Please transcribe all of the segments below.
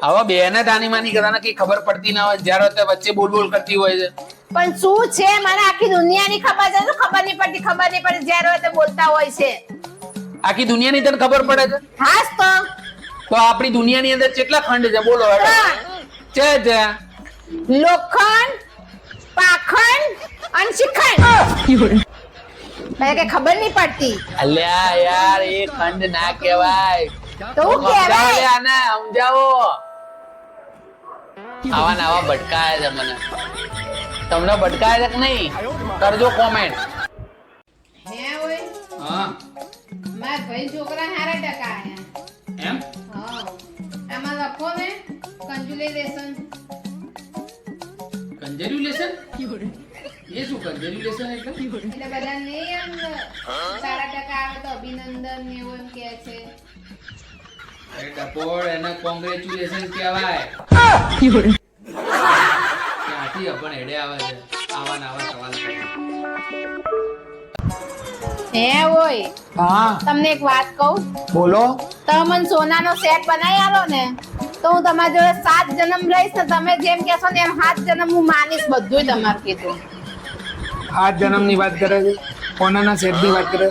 હવે બેને તાની માની કરવાના કે ખબર પડતી ના હોય, જ્યારે તે વચ્ચે બોલ બોલ કરતી હોય છે. પણ શું છે મને આખી દુનિયાની ખબર છે, તો ખબર નહીં પડતી જ્યારે હોય તે બોલતા હોય છે. આખી દુનિયાની તને ખબર પડે છે? હાસ તો આપણી દુનિયાની અંદર કેટલા ખંડ છે બોલો? છે છે લોખંડ, પાખંડ અને શિખંડ. કે ખબર નહીં પડતી. અલ્યા યાર એ ખંડ ના કહેવાય. તો હું કહેવાય? આને સમજાવો. આવા નવા ભટકાયા છે મને. તમને ભટકાયા છે કે નહીં? કરજો કોમેન્ટ. હે ઓય હા માર ભાઈ છોકરા હારા ટકા આયા. એમ? હા આમાં લખો ને કંજ્યુલેશન. કંજર્યુલેશન? એ શું કંજર્યુલેશન એટલે? એટલે બધા ને એમ સારા ટકા આવે તો અભિનંદન ને એવું એમ કહે છે. એ ટપોળ એને કોંગ્રેચ્યુલેશન કહેવાય. ક્યાંથી પણ હેડે આવે છે આવા નવા સવાલ કરે. હે ઓય હા તમને એક વાત કહું. બોલો. તમે મને સોનાનો સેટ બનાવી આલો ને તો હું તમારી જોડે 7 જન્મ રહીશ ને તમે જેમ કહેશો ને એમ 7 જન્મ હું માનીશ. બધુંય તમારું કીધું. 8 જન્મની વાત કરે છે? ઓનાના સેટની વાત કરે?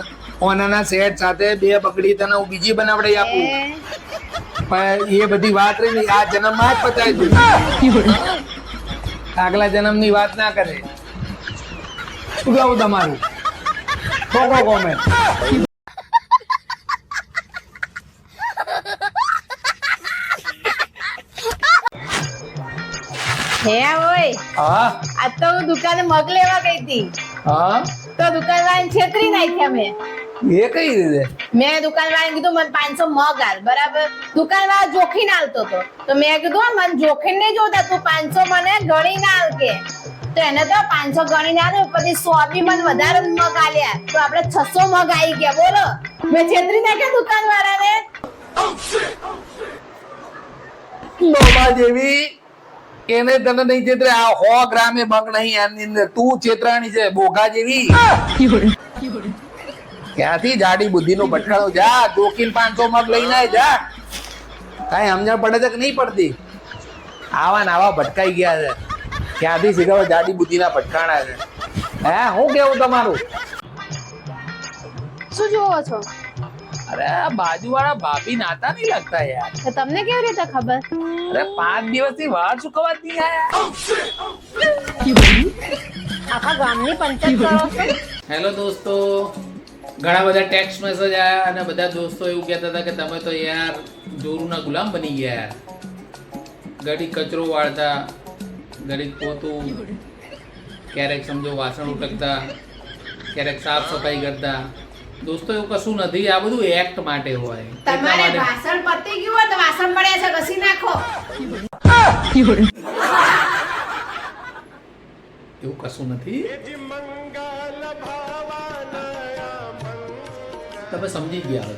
ઓનાના સેટ સાથે 2 પકડી તને હું બીજી બનાવડાઈ આપું. પણ એ બધી વાત રહી ને આ જન્મમાં જ પતાવી દઉં. આગલા જન્મની વાત ના કરે. શું કહું તમારું? ઠોકો કોમેન્ટ. હે ઓય હા આજ તો હું દુકાને મગ લેવા ગઈ હતી હા તો દુકાનવાળાને છેતરી નાખ્યા મેં. એ કઈ રીતે? મેં દુકાનવાળાને કીધું મને 500 મગ આલ. બરાબર દુકાનવાળા જોખીને આલતો હતો તો મેં કીધું મને જોખીને નહીં જોતા, તું 500 મને ગણીને આલ કે. તો એને તો 500 ગણીને આલ્યો, પછી 100 બી મને વધારે મગ આલ્યા તો આપણે 600 મગ આવી ગયા. બોલો મેં છેતરી નાખ્યા દુકાનવાળાને. લોબા જેવી એને તને નહીં છેતરે. આ 100 ગ્રામે મગ નહીં આની અંદર. તું છેતરાણી છે બોગા જેવી. ક્યાંથી જાડી બુદ્ધિનું ભટકાણું? જા જોકીન 500 મગ લઈને આય જા. કાંઈ સમજણ પડે છે કે નહીં પડતી? આવા ને આવા ભટકાઈ ગયા છે. ક્યાંથી શીખવો જાડી બુદ્ધિના ભટકાણા છે? હે હું કેવું તમારું? શું જોવો છો? અરે બાજુવાળા ભાભી નાતા નહીં લાગતા યાર. તો તમને કેવી રીતે ખબર? અરે 5 દિવસથી વાર ચૂકવવા જ નહીં આયા. આખા ગામની પંચાયત કરો છો. હેલો દોસ્તો, ઘણા બધા ટેક્સ્ટ મેસેજ આવ્યા અને બધા દોસ્તો એવું કહેતા હતા કે તમે તો યાર જોરુના ગુલામ બની ગયા યાર. ઘડીક કચરો વાળતા, ઘડીક પોતું, ક્યારેક સમજો વાસણ ઉટકતા, ક્યારેક સાફ સફાઈ કરતા. દોસ્તો એવું કશું નથી, આ બધું એક્ટ માટે હોય. તમારે વાસણ પતી ગયું હોય તો વાસણ પડ્યા છે ઘસી નાખો. એવું કશું નથી. તમે સમજી ગયા હવે.